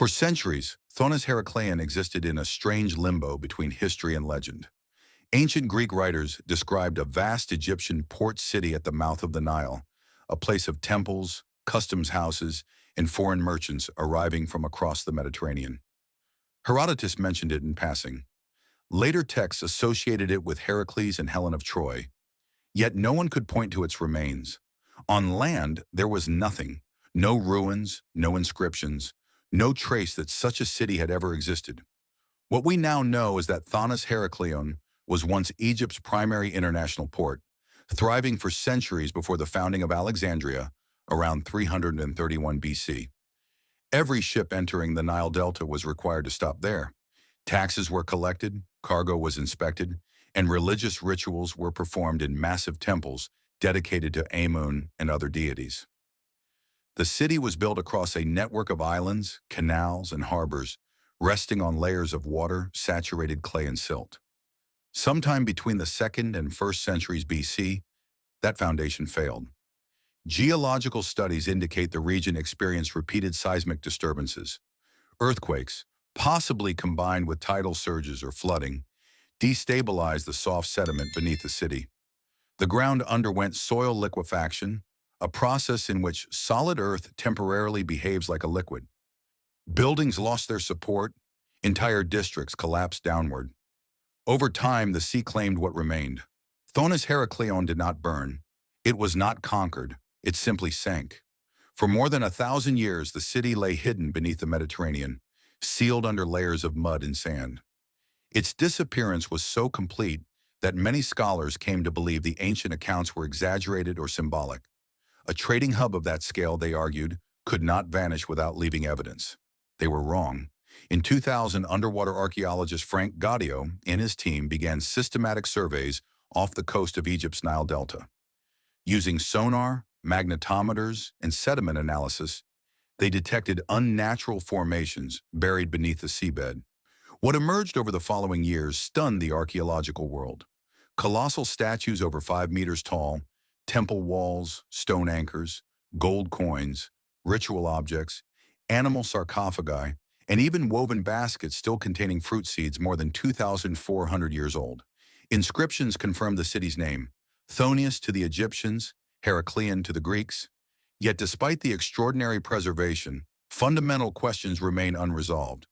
For centuries, Thonis Heracleon existed in a strange limbo between history and legend. Ancient Greek writers described a vast Egyptian port city at the mouth of the Nile, a place of temples, customs houses, and foreign merchants arriving from across the Mediterranean. Herodotus mentioned it in passing. Later texts associated it with Heracles and Helen of Troy, yet no one could point to its remains. On land, there was nothing, no ruins, no inscriptions, no trace that such a city had ever existed. What we now know is that Thonis Heracleion was once Egypt's primary international port, thriving for centuries before the founding of Alexandria around 331 BC. Every ship entering the Nile Delta was required to stop there. Taxes were collected, cargo was inspected, and religious rituals were performed in massive temples dedicated to Amun and other deities. The city was built across a network of islands, canals, and harbors, resting on layers of water, saturated clay, and silt. Sometime between the 2nd and 1st centuries BC, that foundation failed. Geological studies indicate the region experienced repeated seismic disturbances. Earthquakes, possibly combined with tidal surges or flooding, destabilized the soft sediment beneath the city. The ground underwent soil liquefaction, a process in which solid earth temporarily behaves like a liquid. Buildings lost their support, entire districts collapsed downward. Over time, the sea claimed what remained. Thonis Heracleion did not burn. It was not conquered. It simply sank. For more than 1,000 years, the city lay hidden beneath the Mediterranean, sealed under layers of mud and sand. Its disappearance was so complete that many scholars came to believe the ancient accounts were exaggerated or symbolic. A trading hub of that scale, they argued, could not vanish without leaving evidence. They were wrong. In 2000, underwater archaeologist Frank Gaudio and his team began systematic surveys off the coast of Egypt's Nile Delta. Using sonar, magnetometers, and sediment analysis, they detected unnatural formations buried beneath the seabed. What emerged over the following years stunned the archaeological world. Colossal statues over 5 meters tall, temple walls, stone anchors, gold coins, ritual objects, animal sarcophagi, and even woven baskets still containing fruit seeds more than 2,400 years old. Inscriptions confirmed the city's name, Thonius to the Egyptians, Heracleon to the Greeks. Yet despite the extraordinary preservation, fundamental questions remain unresolved.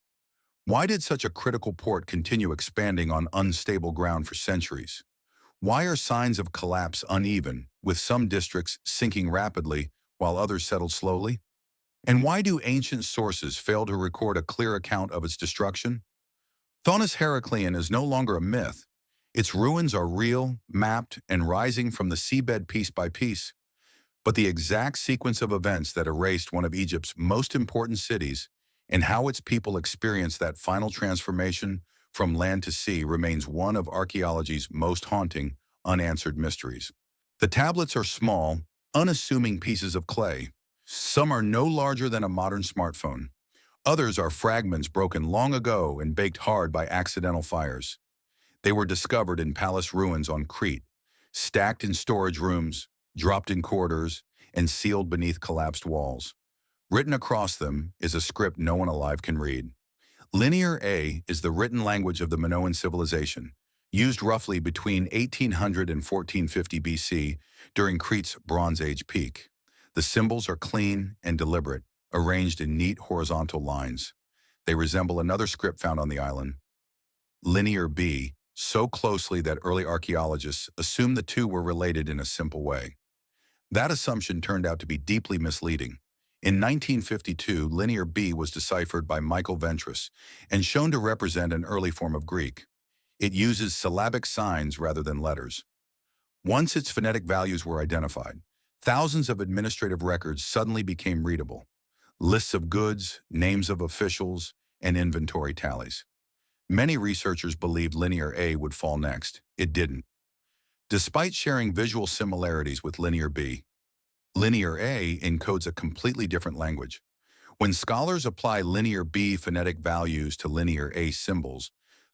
Why did such a critical port continue expanding on unstable ground for centuries? Why are signs of collapse uneven, with some districts sinking rapidly while others settled slowly? And why do ancient sources fail to record a clear account of its destruction? Thonis Heracleion is no longer a myth. Its ruins are real, mapped, and rising from the seabed piece by piece. But the exact sequence of events that erased one of Egypt's most important cities and how its people experienced that final transformation from land to sea remains one of archaeology's most haunting, unanswered mysteries. The tablets are small, unassuming pieces of clay. Some are no larger than a modern smartphone. Others are fragments broken long ago and baked hard by accidental fires. They were discovered in palace ruins on Crete, stacked in storage rooms, dropped in corridors, and sealed beneath collapsed walls. Written across them is a script no one alive can read. Linear A is the written language of the Minoan civilization, used roughly between 1800 and 1450 BC during Crete's Bronze Age peak. The symbols are clean and deliberate, arranged in neat horizontal lines. They resemble another script found on the island, Linear B, so closely that early archaeologists assumed the two were related in a simple way. That assumption turned out to be deeply misleading. In 1952, Linear B was deciphered by Michael Ventris and shown to represent an early form of Greek. It uses syllabic signs rather than letters. Once its phonetic values were identified, thousands of administrative records suddenly became readable. Lists of goods, names of officials, and inventory tallies. Many researchers believed Linear A would fall next. It didn't. Despite sharing visual similarities with Linear B, Linear A encodes a completely different language. When scholars apply Linear B phonetic values to Linear A symbols,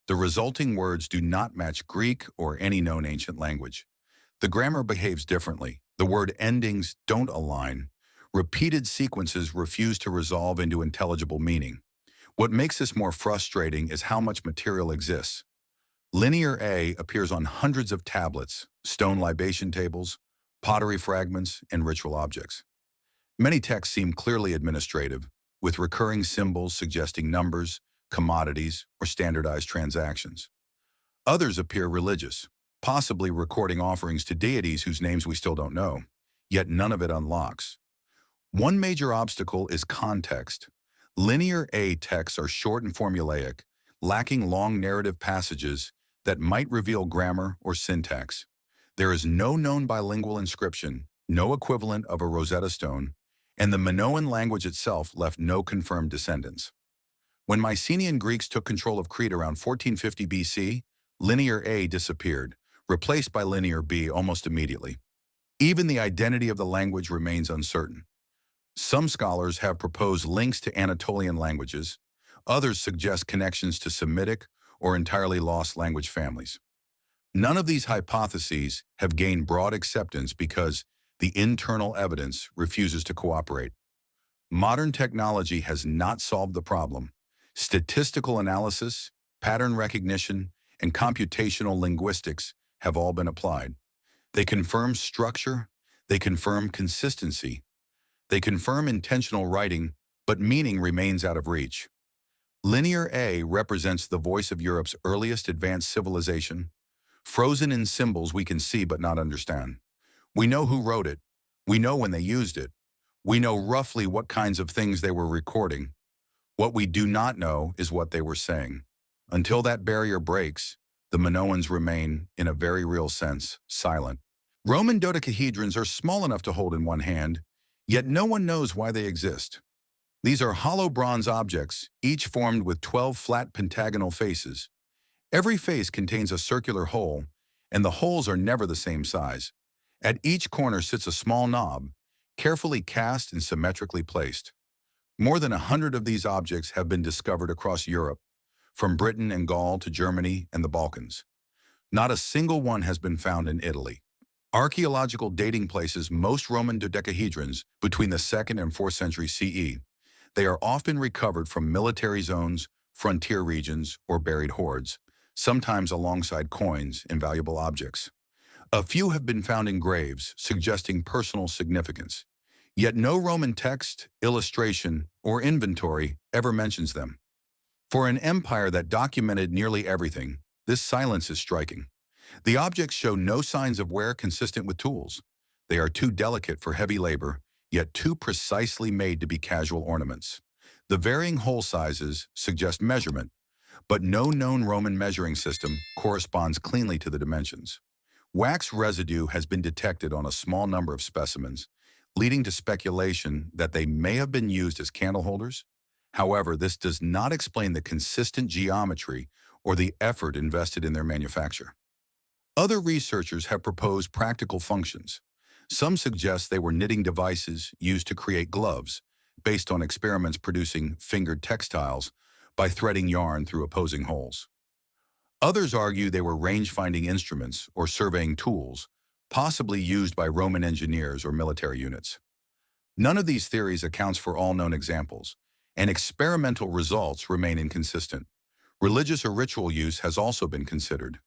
the resulting words do not match Greek or any known ancient language. The grammar behaves differently. The word endings don't align. Repeated sequences refuse to resolve into intelligible meaning. What makes this more frustrating is how much material exists. Linear A appears on hundreds of tablets, stone libation tables, pottery fragments, and ritual objects. Many texts seem clearly administrative, with recurring symbols suggesting numbers, commodities, or standardized transactions. Others appear religious, possibly recording offerings to deities whose names we still don't know, yet none of it unlocks. One major obstacle is context. Linear A texts are short and formulaic, lacking long narrative passages that might reveal grammar or syntax. There is no known bilingual inscription, no equivalent of a Rosetta Stone, and the Minoan language itself left no confirmed descendants. When Mycenaean Greeks took control of Crete around 1450 BC, Linear A disappeared, replaced by Linear B almost immediately. Even the identity of the language remains uncertain. Some scholars have proposed links to Anatolian languages. Others suggest connections to Semitic or entirely lost language families. None of these hypotheses have gained broad acceptance because the internal evidence refuses to cooperate. Modern technology has not solved the problem. Statistical analysis, pattern recognition, and computational linguistics have all been applied. They confirm structure, they confirm consistency, they confirm intentional writing, but meaning remains out of reach. Linear A represents the voice of Europe's earliest advanced civilization, frozen in symbols we can see but not understand. We know who wrote it, we know when they used it, we know roughly what kinds of things they were recording. What we do not know is what they were saying. Until that barrier breaks, the Minoans remain, in a very real sense, silent. Roman dodecahedrons are small enough to hold in one hand, yet no one knows why they exist. These are hollow bronze objects, each formed with 12 flat pentagonal faces. Every face contains a circular hole, and the holes are never the same size. At each corner sits a small knob, carefully cast and symmetrically placed. More than 100 of these objects have been discovered across Europe, from Britain and Gaul to Germany and the Balkans. Not a single one has been found in Italy. Archaeological dating places most Roman dodecahedrons between the 2nd and 4th century CE. They are often recovered from military zones, frontier regions, or buried hoards, sometimes alongside coins and valuable objects. A few have been found in graves, suggesting personal significance. Yet no Roman text, illustration, or inventory ever mentions them. For an empire that documented nearly everything, this silence is striking. The objects show no signs of wear consistent with tools. They are too delicate for heavy labor, yet too precisely made to be casual ornaments. The varying hole sizes suggest measurement, but no known Roman measuring system corresponds cleanly to the dimensions. Wax residue has been detected on a small number of specimens, leading to speculation that they may have been used as candle holders. However, this does not explain the consistent geometry or the effort invested in their manufacture. Other researchers have proposed practical functions. Some suggest they were knitting devices used to create gloves, based on experiments producing fingered textiles by threading yarn through opposing holes. Others argue they were range-finding instruments or surveying tools, possibly used by Roman engineers or military units. None of these theories accounts for all known examples, and experimental results remain inconsistent. Religious or ritual use has also been considered.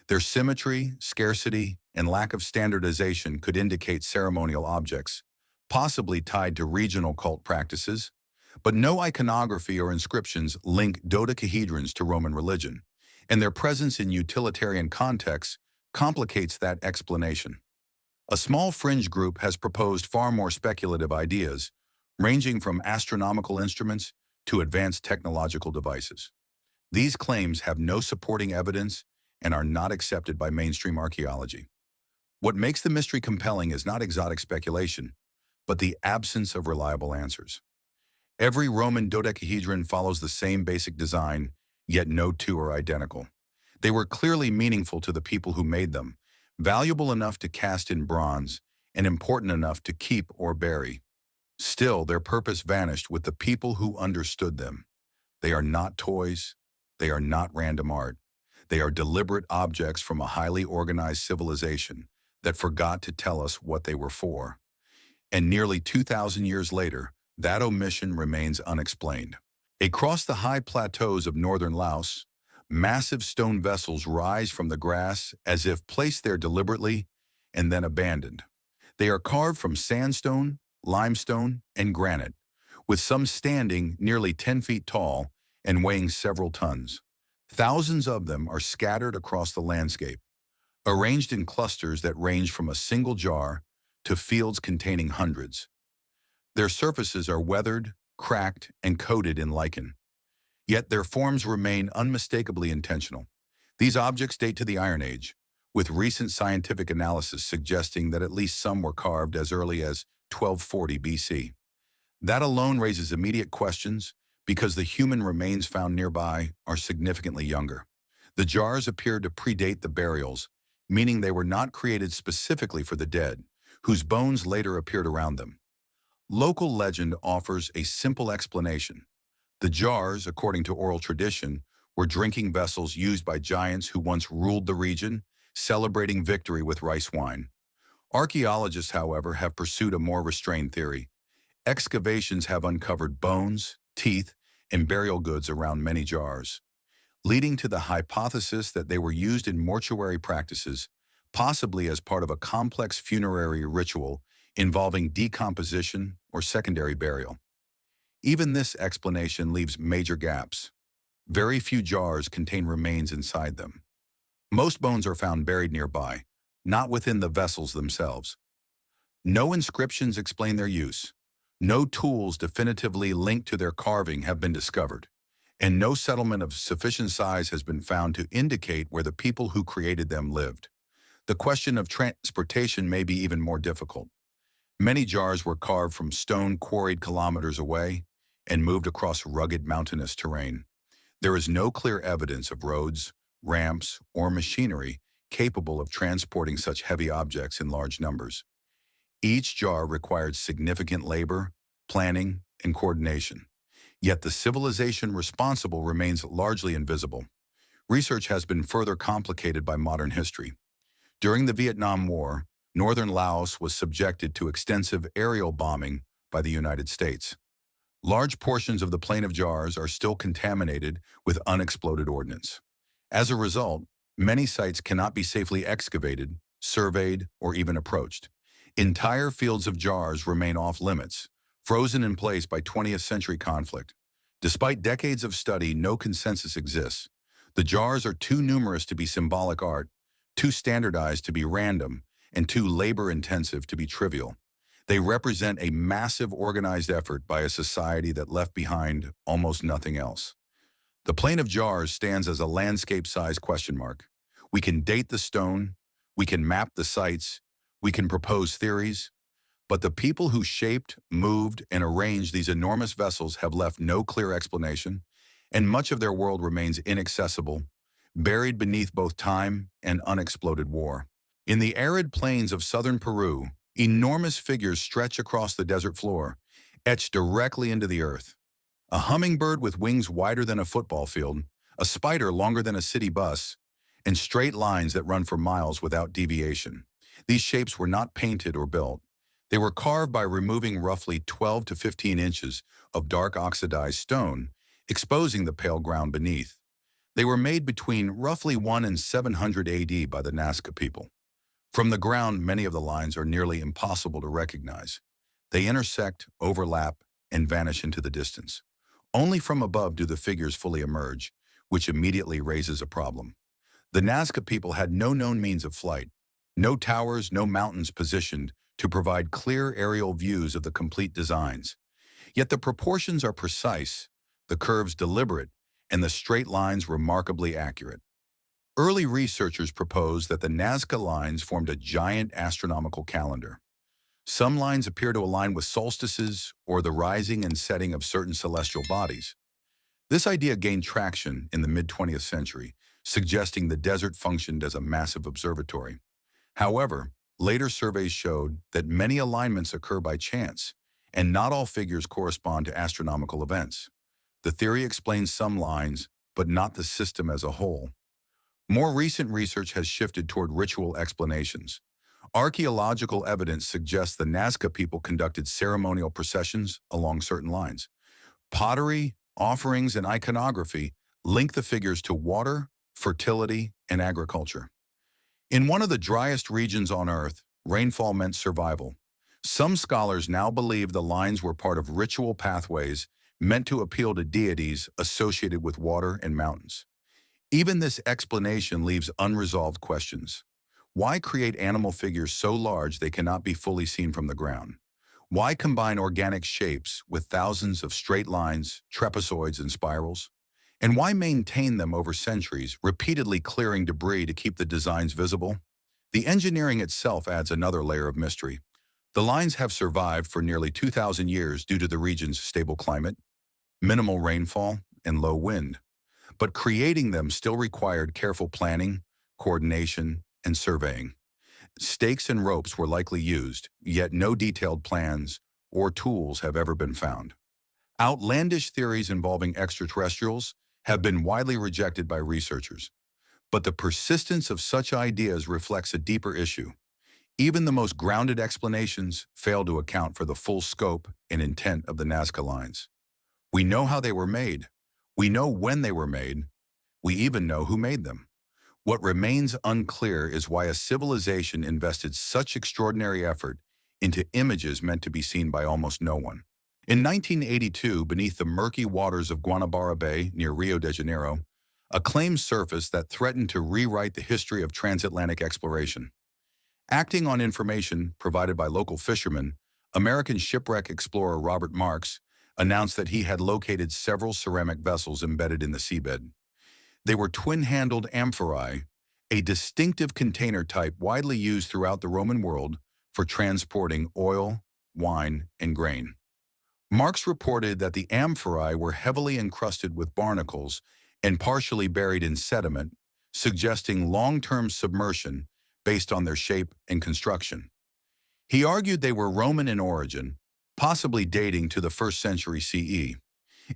Their symmetry, scarcity, and lack of standardization could indicate ceremonial objects, possibly tied to regional cult practices, but no iconography or inscriptions link dodecahedrons to Roman religion, and their presence in utilitarian contexts complicates that explanation. A small fringe group has proposed far more speculative ideas, ranging from astronomical instruments to advanced technological devices. These claims have no supporting evidence and are not accepted by mainstream archaeology. What makes the mystery compelling is not exotic speculation, but the absence of reliable answers. Every Roman dodecahedron follows the same basic design, yet no two are identical. They were clearly meaningful to the people who made them, valuable enough to cast in bronze, and important enough to keep or bury. Still, their purpose vanished with the people who understood them. They are not toys. They are not random art. They are deliberate objects from a highly organized civilization that forgot to tell us what they were for. And nearly 2,000 years later, that omission remains unexplained. Across the high plateaus of northern Laos, massive stone vessels rise from the grass as if placed there deliberately and then abandoned. They are carved from sandstone, limestone, and granite, with some standing nearly 10 feet tall and weighing several tons. Thousands of them are scattered across the landscape, arranged in clusters that range from a single jar to fields containing hundreds. Their surfaces are weathered, cracked, and coated in lichen. Yet their forms remain unmistakably intentional. These objects date to the Iron Age, with recent scientific analysis suggesting that at least some were carved as early as 1240 BC. That alone raises immediate questions because the human remains found nearby are significantly younger. The jars appear to predate the burials, meaning they were not created specifically for the dead, whose bones later appeared around them. Local legend offers a simple explanation. The jars, according to oral tradition, were drinking vessels used by giants who once ruled the region, celebrating victory with rice wine. Archaeologists, however, have pursued a more restrained theory. Excavations have uncovered bones, teeth, and burial goods around many jars, leading to the hypothesis that they were used in mortuary practices, possibly as part of a complex funerary ritual involving decomposition or secondary burial. Even this explanation leaves major gaps. Very few jars contain remains inside them. Most bones are found buried nearby, not within the vessels themselves. No inscriptions explain their use. No tools definitively linked to their carving have been discovered, and no settlement of sufficient size has been found to indicate where the people who created them lived. The question of transportation may be even more difficult. Many jars were carved from stone quarried kilometers away and moved across rugged mountainous terrain. There is no clear evidence of roads, ramps, or machinery capable of transporting such heavy objects in large numbers. Each jar required significant labor, planning, and coordination. Yet the civilization responsible remains largely invisible. Research has been further complicated by modern history. During the Vietnam War, northern Laos was subjected to extensive aerial bombing by the United States. Large portions of the Plain of Jars are still contaminated with unexploded ordnance. As a result, many sites cannot be safely excavated, surveyed, or even approached. Entire fields of jars remain off-limits, frozen in place by 20th century conflict. Despite decades of study, no consensus exists. The jars are too numerous to be symbolic art, too standardized to be random, and too labor-intensive to be trivial. They represent a massive organized effort by a society that left behind almost nothing else. The Plain of Jars stands as a landscape-sized question mark. We can date the stone, we can map the sites, we can propose theories, but the people who shaped, moved, and arranged these enormous vessels have left no clear explanation, and much of their world remains inaccessible, buried beneath both time and unexploded war. In the arid plains of southern Peru, enormous figures stretch across the desert floor, etched directly into the earth. A hummingbird with wings wider than a football field, a spider longer than a city bus, and straight lines that run for miles without deviation. These shapes were not painted or built. They were carved by removing roughly 12 to 15 inches of dark oxidized stone, exposing the pale ground beneath. They were made between roughly 1 and 700 AD by the Nazca people. From the ground, many of the lines are nearly impossible to recognize. They intersect, overlap, and vanish into the distance. Only from above do the figures fully emerge, which immediately raises a problem. The Nazca people had no known means of flight, no towers, no mountains positioned to provide clear aerial views of the complete designs. Yet the proportions are precise, the curves deliberate, and the straight lines remarkably accurate. Early researchers proposed that the Nazca lines formed a giant astronomical calendar. Some lines appear to align with solstices or the rising and setting of certain celestial bodies. This idea gained traction in the mid-20th century, suggesting the desert functioned as a massive observatory. However, later surveys showed that many alignments occur by chance, and not all figures correspond to astronomical events. The theory explains some lines, but not the system as a whole. More recent research has shifted toward ritual explanations. Archaeological evidence suggests the Nazca people conducted ceremonial processions along certain lines. Pottery, Offerings and iconography link the figures to water, fertility, and agriculture. In one of the driest regions on Earth, rainfall meant survival. Some scholars now believe the lines were part of ritual pathways meant to appeal to deities associated with water and mountains. Even this explanation leaves unresolved questions. Why create animal figures so large they cannot be fully seen from the ground? Why combine organic shapes with thousands of straight lines, trapezoids, and spirals? And why maintain them over centuries, repeatedly clearing debris to keep the designs visible? The engineering itself adds another layer of mystery. The lines have survived for nearly 2,000 years due to the region's stable climate, minimal rainfall, and low wind. But creating them still required careful planning, coordination, and surveying. Stakes and ropes were likely used, yet no detailed plans or tools have ever been found. Outlandish theories involving extraterrestrials have been widely rejected by researchers, but the persistence of such ideas reflects a deeper issue. Even the most grounded explanations fail to account for the full scope and intent of the Nazca lines. We know how they were made. We know when they were made. We even know who made them. What remains unclear is why a civilization invested such extraordinary effort into images meant to be seen by almost no one. In 1982, beneath the murky waters of Guanabara Bay near Rio de Janeiro, a claim surfaced that threatened to rewrite the history of transatlantic exploration. Acting on information provided by local fishermen, American shipwreck explorer Robert Marks announced that he had located several ceramic vessels embedded in the seabed. They were twin-handled amphorae, a distinctive container type widely used throughout the Roman world for transporting oil, wine, and grain. Marx reported that the amphorae were heavily encrusted with barnacles and partially buried in sediment, suggesting long-term submersion based on their shape and construction. He argued they were Roman in origin, possibly dating to the 1st century CE.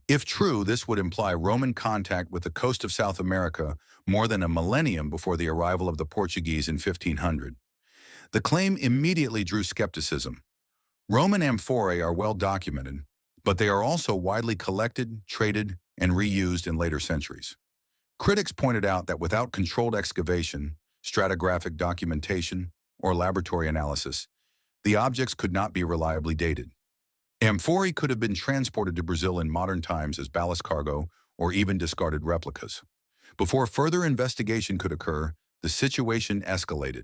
If true, this would imply Roman contact with the coast of South America more than a millennium before the arrival of the Portuguese in 1500. The claim immediately drew skepticism. Roman amphorae are well documented, but they are also widely collected, traded, and reused in later centuries. Critics pointed out that without controlled excavation, stratigraphic documentation, or laboratory analysis, the objects could not be reliably dated. Amphorae could have been transported to Brazil in modern times as ballast cargo or even discarded replicas. Before further investigation could occur, the situation escalated.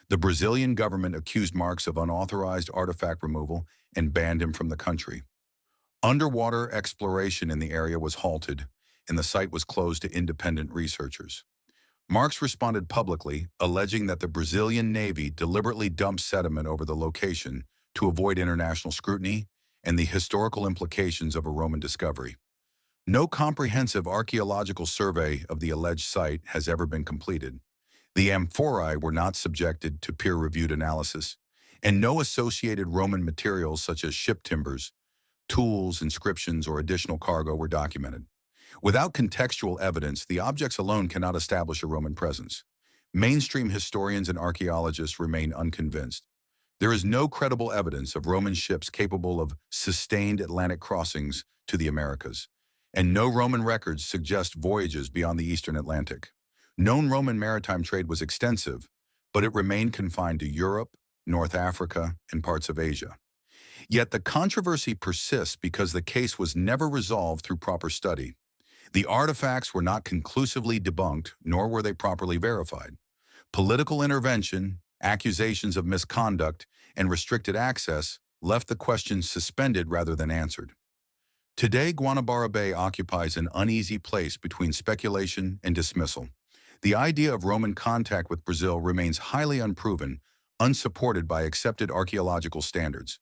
The Brazilian government accused Marx of unauthorized artifact removal and banned him from the country. Underwater exploration in the area was halted, and the site was closed to independent researchers. Marx responded publicly, alleging that the Brazilian Navy deliberately dumped sediment over the location to avoid international scrutiny and the historical implications of a Roman discovery. No comprehensive archaeological survey of the alleged site has ever been completed. The amphorae were not subjected to peer-reviewed analysis, and no associated Roman materials such as ship timbers, tools, inscriptions, or additional cargo were documented. Without contextual evidence, the objects alone cannot establish a Roman presence. Mainstream historians and archaeologists remain unconvinced. There is no credible evidence of Roman ships capable of sustained Atlantic crossings to the Americas, and no Roman records suggest voyages beyond the eastern Atlantic. Known Roman maritime trade was extensive, but it remained confined to Europe, North Africa, and parts of Asia. Yet the controversy persists because the case was never resolved through proper study. The artifacts were not conclusively debunked, nor were they properly verified. Political intervention, accusations of misconduct, and restricted access left the question suspended rather than answered. Today, Guanabara Bay occupies an uneasy place between speculation and dismissal. The idea of Roman contact with Brazil remains highly unproven, unsupported by accepted archaeological standards.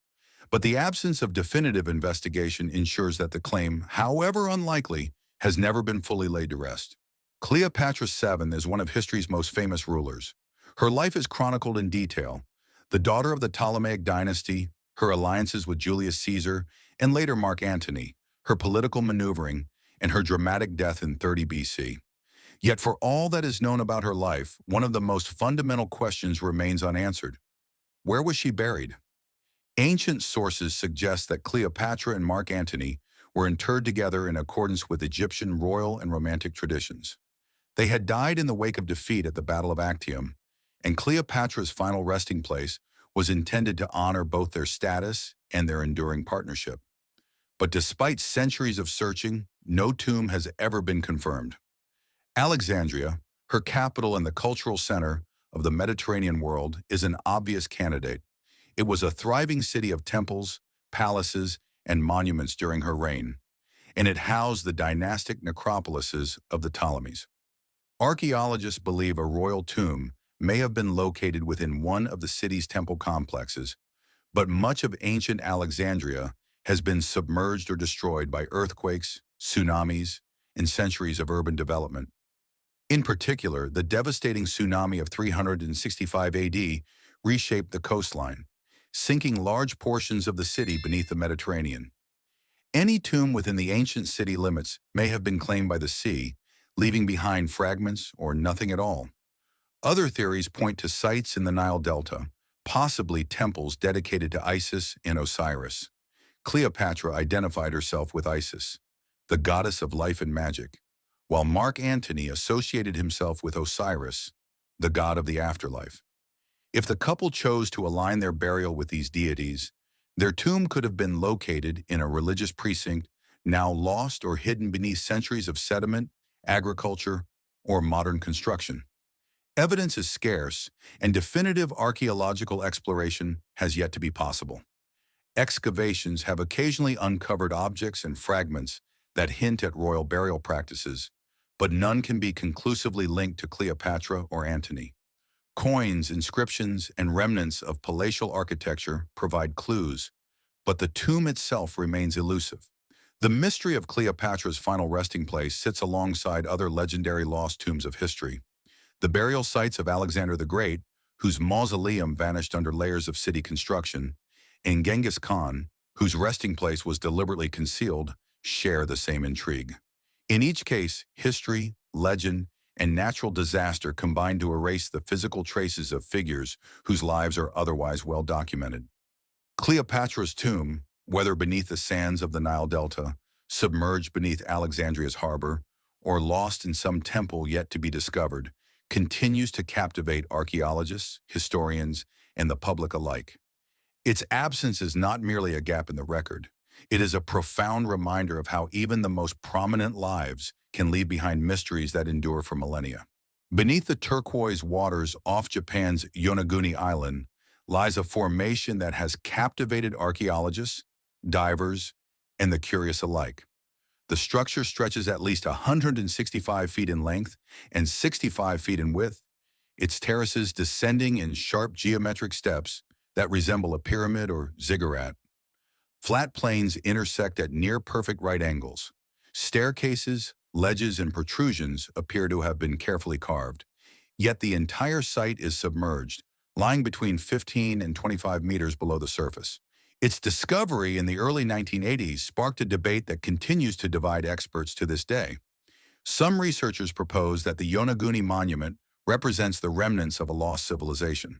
But the absence of definitive investigation ensures that the claim, however unlikely, has never been fully laid to rest. Cleopatra VII is one of history's most famous rulers. Her life is chronicled in detail. The daughter of the Ptolemaic dynasty, her alliances with Julius Caesar, and later Mark Antony, her political maneuvering, and her dramatic death in 30 BC. Yet for all that is known about her life, one of the most fundamental questions remains unanswered. Where was she buried? Ancient sources suggest that Cleopatra and Mark Antony were interred together in accordance with Egyptian royal and romantic traditions. They had died in the wake of defeat at the Battle of Actium, and Cleopatra's final resting place was intended to honor both their status and their enduring partnership. But despite centuries of searching, no tomb has ever been confirmed. Alexandria, her capital and the cultural center of the Mediterranean world, is an obvious candidate. It was a thriving city of temples, palaces, and monuments during her reign, and it housed the dynastic necropolises of the Ptolemies. Archaeologists believe a royal tomb may have been located within one of the city's temple complexes, but much of ancient Alexandria has been submerged or destroyed by earthquakes, tsunamis, and centuries of urban development. In particular, the devastating tsunami of 365 AD reshaped the coastline, sinking large portions of the city beneath the Mediterranean. Any tomb within the ancient city limits may have been claimed by the sea, leaving behind fragments or nothing at all. Other theories point to sites in the Nile Delta, possibly temples dedicated to Isis and Osiris. Cleopatra identified herself with Isis, the goddess of life and magic, while Mark Antony associated himself with Osiris, the god of the afterlife. If the couple chose to align their burial with these deities, their tomb could have been located in a religious precinct now lost or hidden beneath centuries of sediment, agriculture, or modern construction. Evidence is scarce, and definitive archaeological exploration has yet to be possible. Excavations have occasionally uncovered objects and fragments that hint at royal burial practices, but none can be conclusively linked to Cleopatra or Antony. Coins, inscriptions, and remnants of palatial architecture provide clues, but the tomb itself remains elusive. The mystery of Cleopatra's final resting place sits alongside other legendary lost tombs of history. The burial sites of Alexander the Great, whose mausoleum vanished under layers of city construction, and Genghis Khan, whose resting place was deliberately concealed, share the same intrigue. In each case, history, legend, and natural disaster combine to erase the physical traces of figures whose lives are otherwise well documented. Cleopatra's tomb, whether beneath the sands of the Nile Delta, submerged beneath Alexandria's harbor, or lost in some temple yet to be discovered, continues to captivate archaeologists, historians, and the public alike. Its absence is not merely a gap in the record. It is a profound reminder of how even the most prominent lives can leave behind mysteries that endure for millennia. Beneath the turquoise waters off Japan's Yonaguni Island lies a formation that has captivated archaeologists, divers, and the curious alike. The structure stretches at least 165 feet in length and 65 feet in width, its terraces descending in sharp geometric steps that resemble a pyramid or ziggurat. Flat planes intersect at near-perfect right angles. Staircases, ledges, and protrusions appear to have been carefully carved, yet the entire site is submerged, lying between 15 and 25 meters below the surface. Its discovery in the early 1980s sparked a debate that continues to divide experts to this day. Some researchers propose that the Yonaguni Monument represents the remnants of a lost civilization.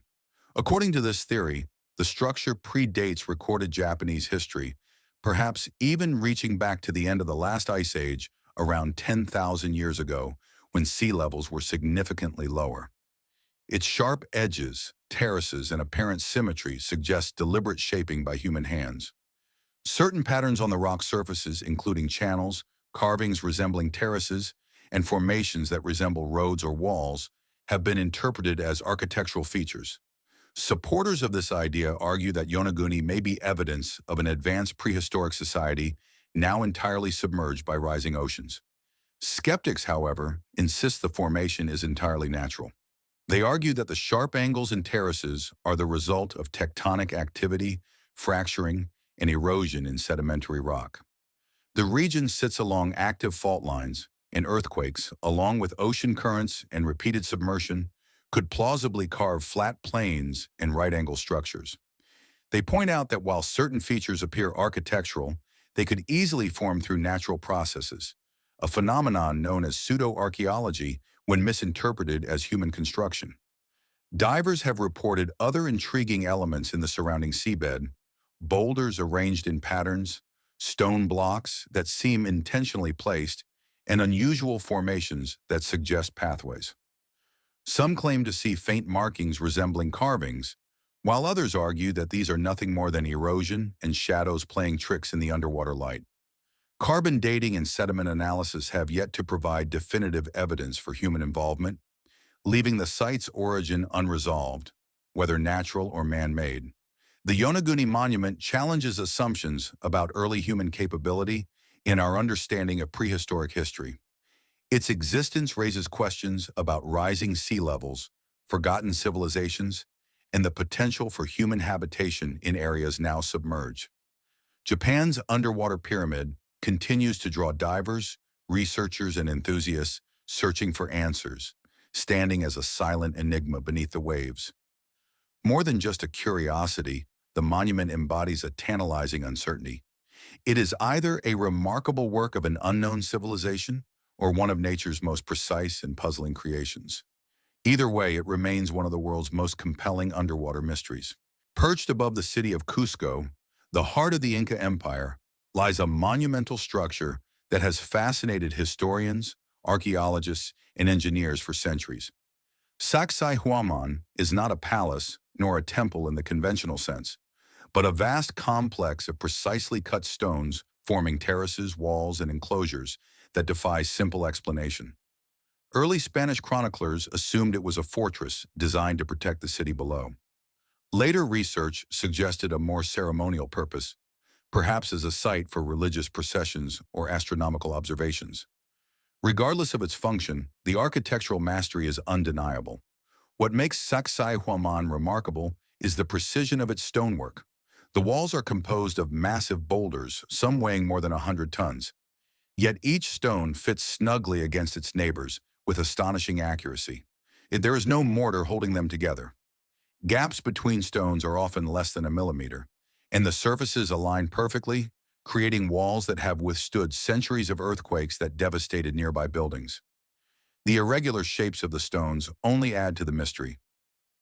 According to this theory, the structure predates recorded Japanese history, perhaps even reaching back to the end of the last ice age around 10,000 years ago, when sea levels were significantly lower. Its sharp edges, terraces, and apparent symmetry suggest deliberate shaping by human hands. Certain patterns on the rock surfaces, including channels, carvings resembling terraces, and formations that resemble roads or walls, have been interpreted as architectural features. Supporters of this idea argue that Yonaguni may be evidence of an advanced prehistoric society now entirely submerged by rising oceans. Skeptics, however, insist the formation is entirely natural. They argue that the sharp angles and terraces are the result of tectonic activity, fracturing, and erosion in sedimentary rock. The region sits along active fault lines, and earthquakes, along with ocean currents and repeated submersion, could plausibly carve flat plains and right-angle structures. They point out that while certain features appear architectural, they could easily form through natural processes, a phenomenon known as pseudo-archaeology when misinterpreted as human construction. Divers have reported other intriguing elements in the surrounding seabed: boulders arranged in patterns, stone blocks that seem intentionally placed, and unusual formations that suggest pathways. Some claim to see faint markings resembling carvings, while others argue that these are nothing more than erosion and shadows playing tricks in the underwater light. Carbon dating and sediment analysis have yet to provide definitive evidence for human involvement, leaving the site's origin unresolved, whether natural or man-made. The Yonaguni Monument challenges assumptions about early human capability in our understanding of prehistoric history. Its existence raises questions about rising sea levels, forgotten civilizations, and the potential for human habitation in areas now submerged. Japan's underwater pyramid continues to draw divers, researchers, and enthusiasts searching for answers, standing as a silent enigma beneath the waves. More than just a curiosity, the monument embodies a tantalizing uncertainty. It is either a remarkable work of an unknown civilization or one of nature's most precise and puzzling creations. Either way, it remains one of the world's most compelling underwater mysteries. Perched above the city of Cusco, the heart of the Inca Empire, lies a monumental structure that has fascinated historians, archaeologists, and engineers for centuries. Sacsayhuaman is not a palace nor a temple in the conventional sense, but a vast complex of precisely cut stones forming terraces, walls, and enclosures that defies simple explanation. Early Spanish chroniclers assumed it was a fortress designed to protect the city below. Later research suggested a more ceremonial purpose, perhaps as a site for religious processions or astronomical observations. Regardless of its function, the architectural mastery is undeniable. What makes Sacsayhuaman remarkable is the precision of its stonework. The walls are composed of massive boulders, some weighing more than 100 tons. Yet each stone fits snugly against its neighbors with astonishing accuracy. There is no mortar holding them together. Gaps between stones are often less than a millimeter, and the surfaces align perfectly, creating walls that have withstood centuries of earthquakes that devastated nearby buildings. The irregular shapes of the stones only add to the mystery.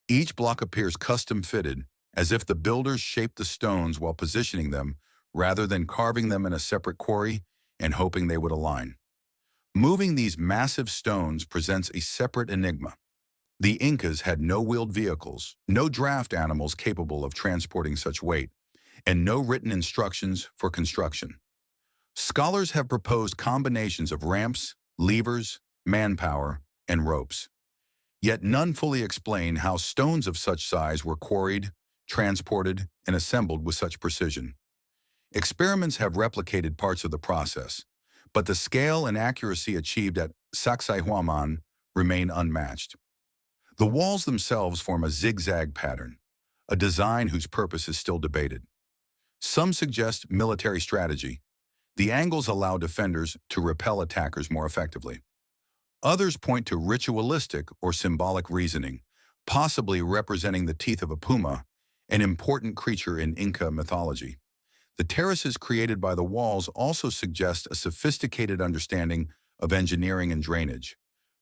Each block appears custom-fitted, as if the builders shaped the stones while positioning them rather than carving them in a separate quarry and hoping they would align. Moving these massive stones presents a separate enigma. The Incas had no wheeled vehicles, no draft animals capable of transporting such weight, and no written instructions for construction. Scholars have proposed combinations of ramps, levers, manpower, and ropes. Yet none fully explain how stones of such size were quarried, transported, and assembled with such precision. Experiments have replicated parts of the process, but the scale and accuracy achieved at Sacsayhuaman remain unmatched. The walls themselves form a zigzag pattern, a design whose purpose is still debated. Some suggest military strategy. The angles allow defenders to repel attackers more effectively. Others point to ritualistic or symbolic reasoning, possibly representing the teeth of a puma, an important creature in Inca mythology. The terraces created by the walls also suggest a sophisticated understanding of engineering and drainage,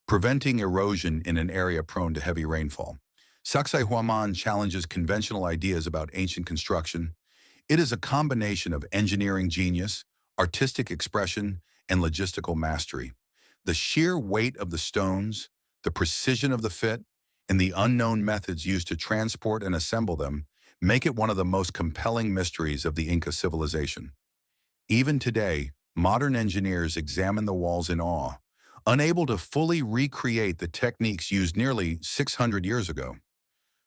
preventing erosion in an area prone to heavy rainfall. Sacsayhuaman challenges conventional ideas about ancient construction. It is a combination of engineering genius, artistic expression, and logistical mastery. The sheer weight of the stones, the precision of the fit, and the unknown methods used to transport and assemble them make it one of the most compelling mysteries of the Inca civilization. Even today, modern engineers examine the walls in awe, unable to fully recreate the techniques used nearly 600 years ago.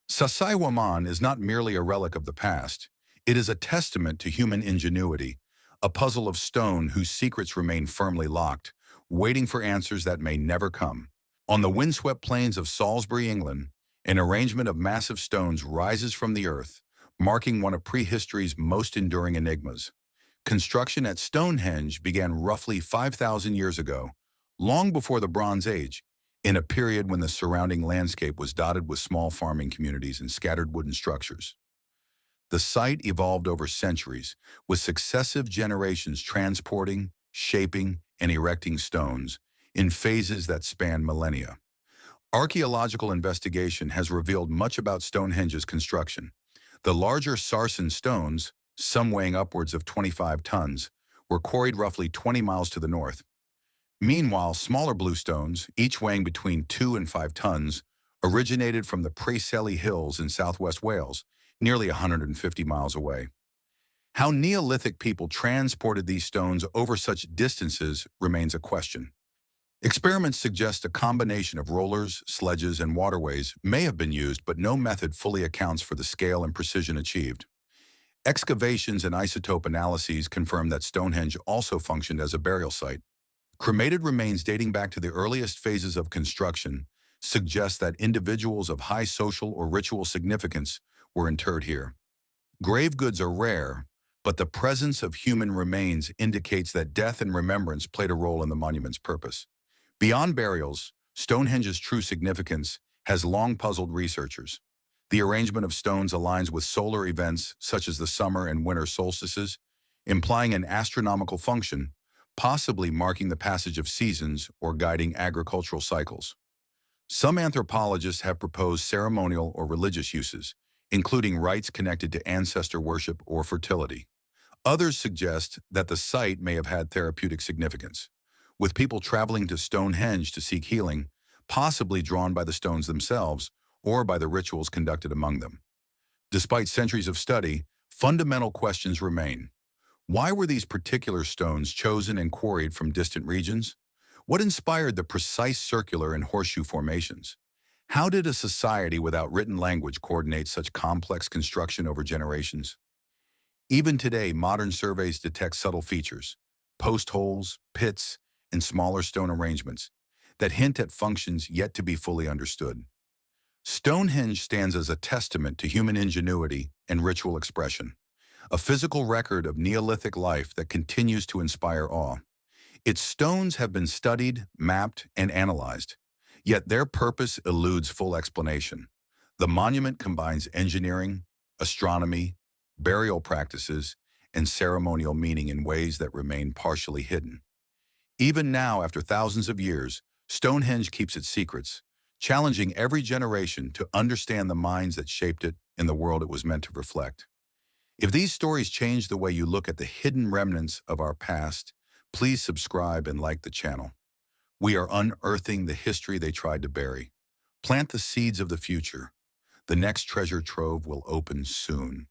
Sacsayhuaman is not merely a relic of the past. It is a testament to human ingenuity, a puzzle of stone whose secrets remain firmly locked, waiting for answers that may never come. On the windswept plains of Salisbury, England, an arrangement of massive stones rises from the earth, marking one of prehistory's most enduring enigmas. Construction at Stonehenge began roughly 5,000 years ago, long before the Bronze Age, in a period when the surrounding landscape was dotted with small farming communities and scattered wooden structures. The site evolved over centuries, with successive generations transporting, shaping, and erecting stones in phases that span millennia. Archaeological investigation has revealed much about Stonehenge's construction. The larger sarsen stones, some weighing upwards of 25 tons, were quarried roughly 20 miles to the north. Meanwhile, smaller blue stones, each weighing between 2 and 5 tons, originated from the Preseli Hills in southwest Wales, nearly 150 miles away. How Neolithic people transported these stones over such distances remains a question. Experiments suggest a combination of rollers, sledges, and waterways may have been used, but no method fully accounts for the scale and precision achieved. Excavations and isotope analyses confirm that Stonehenge also functioned as a burial site. Cremated remains dating back to the earliest phases of construction suggest that individuals of high social or ritual significance were interred here. Grave goods are rare, but the presence of human remains indicates that death and remembrance played a role in the monument's purpose. Beyond burials, Stonehenge's true significance has long puzzled researchers. The arrangement of stones aligns with solar events such as the summer and winter solstices, implying an astronomical function, possibly marking the passage of seasons or guiding agricultural cycles. Some anthropologists have proposed ceremonial or religious uses, including rites connected to ancestor worship or fertility. Others suggest that the site may have had therapeutic significance, with people traveling to Stonehenge to seek healing, possibly drawn by the stones themselves or by the rituals conducted among them. Despite centuries of study, fundamental questions remain. Why were these particular stones chosen and quarried from distant regions? What inspired the precise circular and horseshoe formations? How did a society without written language coordinate such complex construction over generations? Even today, modern surveys detect subtle features, post holes, pits, and smaller stone arrangements that hint at functions yet to be fully understood. Stonehenge stands as a testament to human ingenuity and ritual expression, a physical record of Neolithic life that continues to inspire awe. Its stones have been studied, mapped, and analyzed, yet their purpose eludes full explanation. The monument combines engineering, astronomy, burial practices, and ceremonial meaning in ways that remain partially hidden. Even now, after thousands of years, Stonehenge keeps its secrets, challenging every generation to understand the minds that shaped it and the world it was meant to reflect. If these stories change the way you look at the hidden remnants of our past, please subscribe and like the channel. We are unearthing the history they tried to bury. Plant the seeds of the future. The next treasure trove will open soon.